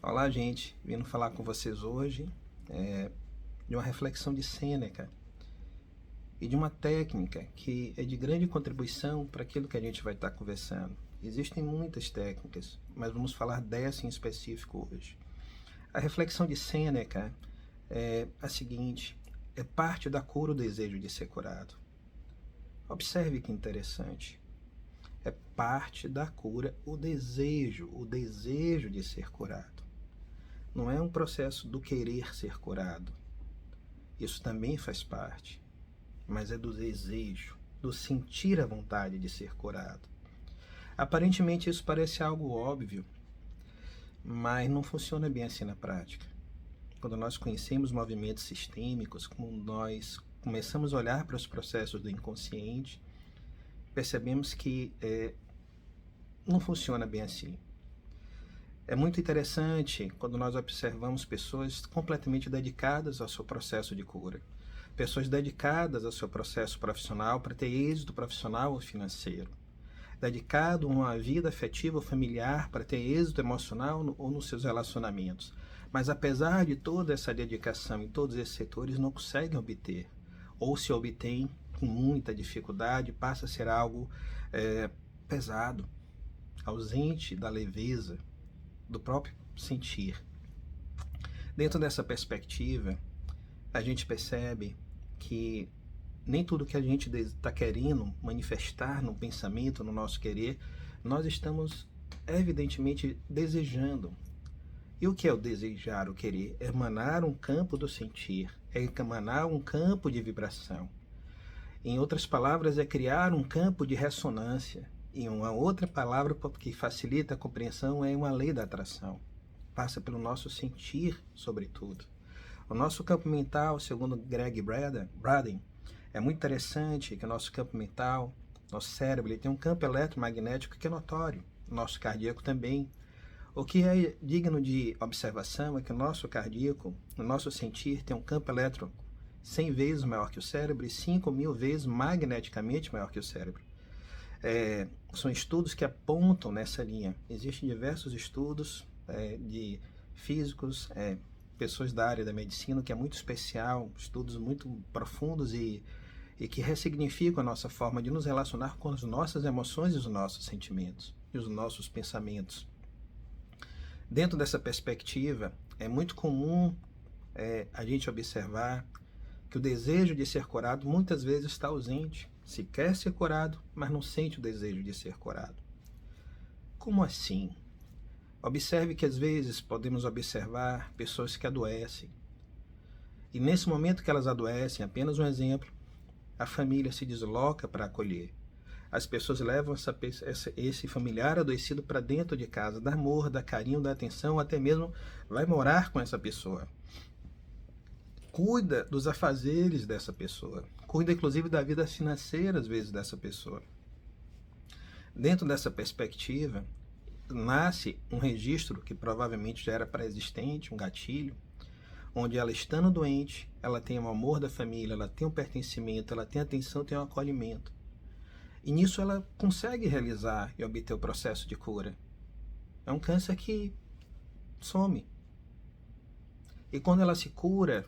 Olá, gente. Vindo falar com vocês hoje de uma reflexão de Sêneca e de uma técnica que é de grande contribuição para aquilo que a gente vai estar conversando. Existem muitas técnicas, mas vamos falar dessa em específico hoje. A reflexão de Sêneca é a seguinte: é parte da cura o desejo de ser curado. Observe que interessante. É parte da cura o desejo de ser curado. Não é um processo do querer ser curado. Isso também faz parte, mas é do desejo, do sentir a vontade de ser curado. Aparentemente isso parece algo óbvio, mas não funciona bem assim na prática. Quando nós conhecemos movimentos sistêmicos, quando nós começamos a olhar para os processos do inconsciente, percebemos que não funciona bem assim. É muito interessante quando nós observamos pessoas completamente dedicadas ao seu processo de cura. Pessoas dedicadas ao seu processo profissional para ter êxito profissional ou financeiro. Dedicado a uma vida afetiva ou familiar para ter êxito emocional ou nos seus relacionamentos. Mas apesar de toda essa dedicação em todos esses setores, não conseguem obter. Ou se obtém com muita dificuldade, passa a ser algo pesado, ausente da leveza, do próprio sentir. Dentro dessa perspectiva, a gente percebe que nem tudo que a gente está querendo manifestar no pensamento, no nosso querer, nós estamos evidentemente desejando. E o que é o desejar, o querer? É emanar um campo do sentir, é emanar um campo de vibração. Em outras palavras, é criar um campo de ressonância. E uma outra palavra que facilita a compreensão é uma lei da atração. Passa pelo nosso sentir, sobretudo. O nosso campo mental, segundo Greg Braden, é muito interessante que o nosso campo mental, nosso cérebro, ele tem um campo eletromagnético que é notório. O nosso cardíaco também. O que é digno de observação é que o nosso cardíaco, o nosso sentir, tem um campo elétrico 100 vezes maior que o cérebro e 5.000 vezes magneticamente maior que o cérebro. São estudos que apontam nessa linha. Existem diversos estudos de físicos, pessoas da área da medicina, que é muito especial, estudos muito profundos e que ressignificam a nossa forma de nos relacionar com as nossas emoções e os nossos sentimentos e os nossos pensamentos. Dentro dessa perspectiva, é muito comum a gente observar que o desejo de ser curado muitas vezes está ausente. Se quer ser curado, mas não sente o desejo de ser curado. Como assim? Observe que às vezes podemos observar pessoas que adoecem. E nesse momento que elas adoecem, apenas um exemplo, a família se desloca para acolher. As pessoas levam esse familiar adoecido para dentro de casa, dá amor, dá carinho, dá atenção, até mesmo vai morar com essa pessoa. Cuida dos afazeres dessa pessoa, cuida inclusive da vida financeira às vezes dessa pessoa. Dentro dessa perspectiva, nasce um registro que provavelmente já era pré-existente, um gatilho, onde ela estando doente, ela tem o amor da família, ela tem o pertencimento, ela tem atenção, tem o acolhimento. E nisso ela consegue realizar e obter o processo de cura. É um câncer que some. E quando ela se cura,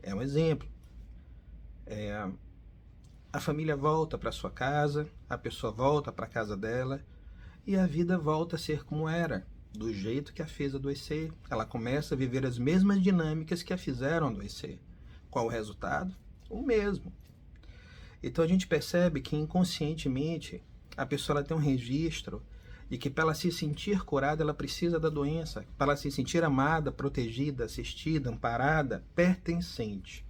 é um exemplo. A família volta para sua casa, a pessoa volta para a casa dela e a vida volta a ser como era, do jeito que a fez adoecer. Ela começa a viver as mesmas dinâmicas que a fizeram adoecer. Qual o resultado? O mesmo. Então a gente percebe que inconscientemente a pessoa ela tem um registro de que para ela se sentir curada ela precisa da doença, para ela se sentir amada, protegida, assistida, amparada, pertencente.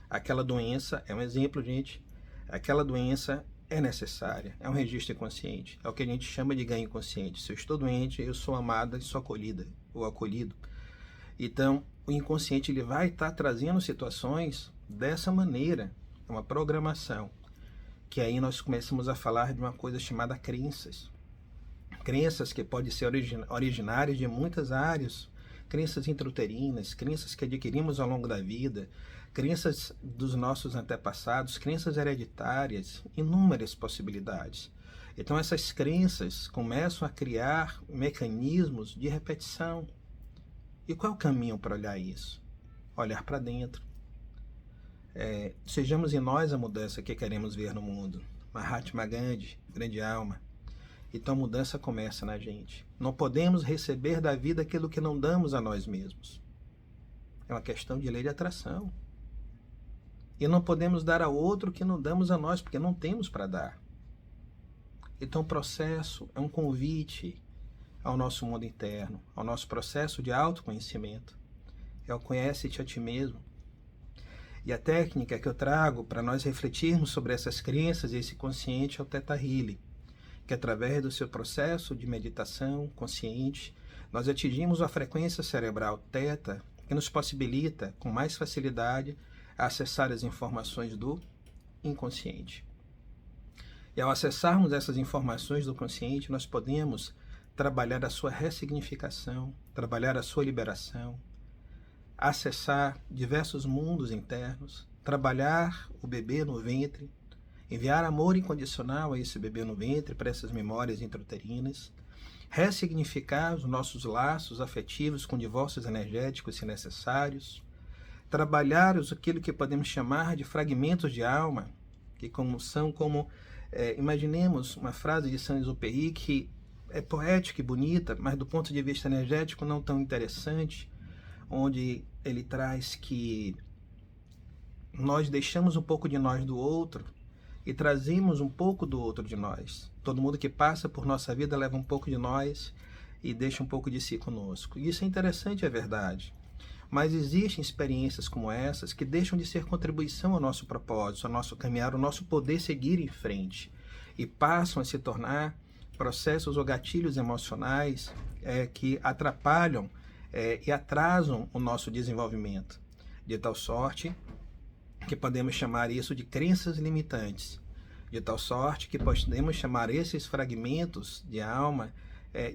Aquela doença é um exemplo, gente. Aquela doença é necessária, é um registro inconsciente, é o que a gente chama de ganho inconsciente. Se eu estou doente, eu sou amada e sou acolhida ou acolhido. Então, o inconsciente ele vai estar trazendo situações dessa maneira, uma programação, que aí nós começamos a falar de uma coisa chamada crenças. Crenças que podem ser originárias de muitas áreas, crenças intrauterinas, crenças que adquirimos ao longo da vida, crenças dos nossos antepassados, crenças hereditárias, inúmeras possibilidades. Então essas crenças começam a criar mecanismos de repetição. E qual é o caminho para olhar isso? Olhar para dentro. Sejamos em nós a mudança que queremos ver no mundo. Mahatma Gandhi, grande alma. Então a mudança começa na gente. Não podemos receber da vida aquilo que não damos a nós mesmos. É uma questão de lei de atração. E não podemos dar a outro o que não damos a nós, porque não temos para dar. Então o processo é um convite ao nosso mundo interno, ao nosso processo de autoconhecimento. É o conhece-te a ti mesmo. E a técnica que eu trago para nós refletirmos sobre essas crenças e esse consciente é o Theta Healing, que através do seu processo de meditação consciente, nós atingimos a frequência cerebral Theta, que nos possibilita, com mais facilidade, acessar as informações do inconsciente. E ao acessarmos essas informações do consciente, nós podemos trabalhar a sua ressignificação, trabalhar a sua liberação, acessar diversos mundos internos, trabalhar o bebê no ventre, enviar amor incondicional a esse bebê no ventre, para essas memórias intrauterinas, ressignificar os nossos laços afetivos com divórcios energéticos se necessários, trabalhar aquilo que podemos chamar de fragmentos de alma, que são como, imaginemos uma frase de Saint-Exupéry que é poética e bonita, mas do ponto de vista energético não tão interessante, onde ele traz que nós deixamos um pouco de nós do outro e trazemos um pouco do outro de nós. Todo mundo que passa por nossa vida leva um pouco de nós e deixa um pouco de si conosco. E isso é interessante, é verdade. Mas existem experiências como essas que deixam de ser contribuição ao nosso propósito, ao nosso caminhar, ao nosso poder seguir em frente, e passam a se tornar processos ou gatilhos emocionais que atrapalham e atrasam o nosso desenvolvimento, de tal sorte que podemos chamar isso de crenças limitantes, de tal sorte que podemos chamar esses fragmentos de alma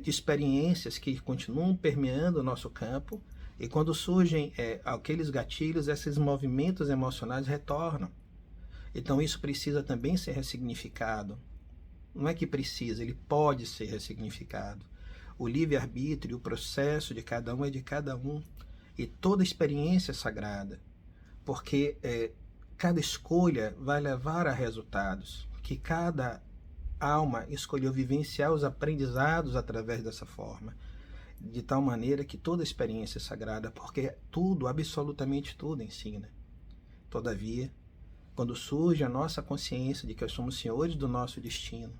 de experiências que continuam permeando o nosso campo, e quando surgem aqueles gatilhos, esses movimentos emocionais retornam. Então isso precisa também ser ressignificado. Não é que precisa, ele pode ser ressignificado. O livre-arbítrio, o processo de cada um é de cada um. E toda experiência é sagrada. Porque cada escolha vai levar a resultados. Que cada alma escolheu vivenciar os aprendizados através dessa forma. De tal maneira que toda experiência é sagrada, porque tudo, absolutamente tudo ensina. Todavia, quando surge a nossa consciência de que nós somos senhores do nosso destino,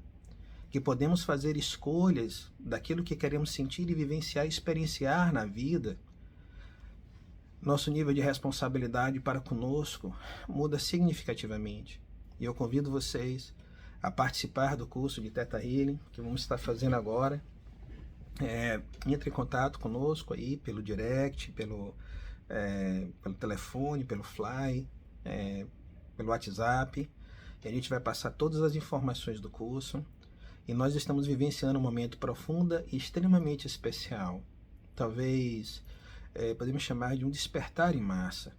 que podemos fazer escolhas daquilo que queremos sentir e vivenciar e experienciar na vida, nosso nível de responsabilidade para conosco muda significativamente. E eu convido vocês a participar do curso de Theta Healing, que vamos estar fazendo agora. Entre em contato conosco aí pelo direct, pelo telefone, pelo Fly, pelo WhatsApp, e a gente vai passar todas as informações do curso. E nós estamos vivenciando um momento profundo e extremamente especial. Talvez podemos chamar de um despertar em massa.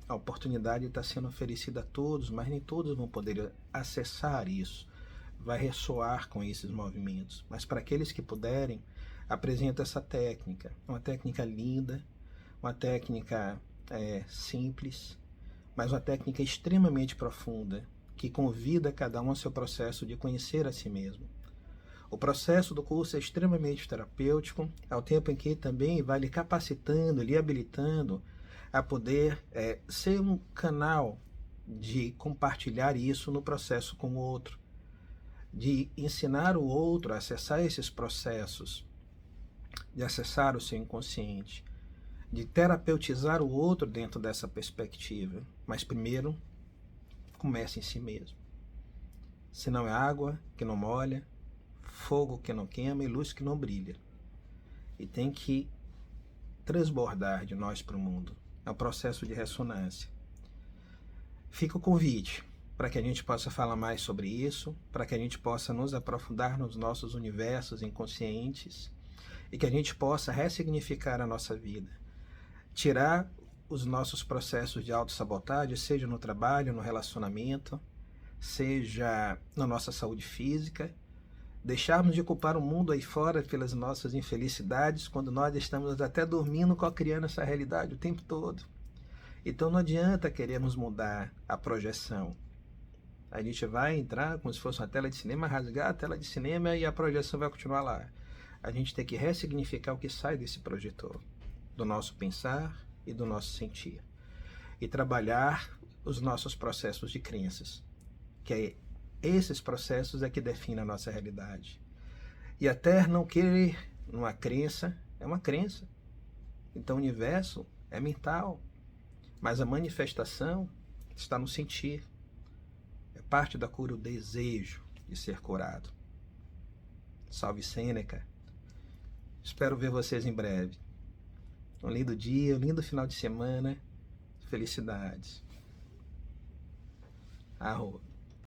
A oportunidade está sendo oferecida a todos, mas nem todos vão poder acessar isso. Vai ressoar com esses movimentos. Mas para aqueles que puderem, apresento essa técnica. Uma técnica linda, uma técnica simples, mas uma técnica extremamente profunda, que convida cada um ao seu processo de conhecer a si mesmo. O processo do curso é extremamente terapêutico, ao tempo em que também vai lhe capacitando, lhe habilitando a poder ser um canal de compartilhar isso no processo com o outro, de ensinar o outro a acessar esses processos, de acessar o seu inconsciente, de terapeutizar o outro dentro dessa perspectiva. Mas primeiro, comece em si mesmo. Se não é água que não molha, fogo que não queima e luz que não brilha. E tem que transbordar de nós para o mundo. É um processo de ressonância. Fica o convite para que a gente possa falar mais sobre isso, para que a gente possa nos aprofundar nos nossos universos inconscientes e que a gente possa ressignificar a nossa vida. Tirar os nossos processos de autossabotagem, seja no trabalho, no relacionamento, seja na nossa saúde física, deixarmos de culpar o mundo aí fora pelas nossas infelicidades, quando nós estamos até dormindo co-criando essa realidade o tempo todo. Então não adianta querermos mudar a projeção. A gente vai entrar como se fosse uma tela de cinema, rasgar a tela de cinema e a projeção vai continuar lá. A gente tem que ressignificar o que sai desse projetor, do nosso pensar e do nosso sentir. E trabalhar os nossos processos de crenças, que é esses processos é que definem a nossa realidade. E até não querer uma crença, é uma crença. Então o universo é mental, mas a manifestação está no sentir. É parte da cura o desejo de ser curado. Salve Sêneca. Espero ver vocês em breve. Um lindo dia, um lindo final de semana. Felicidades. Arroba.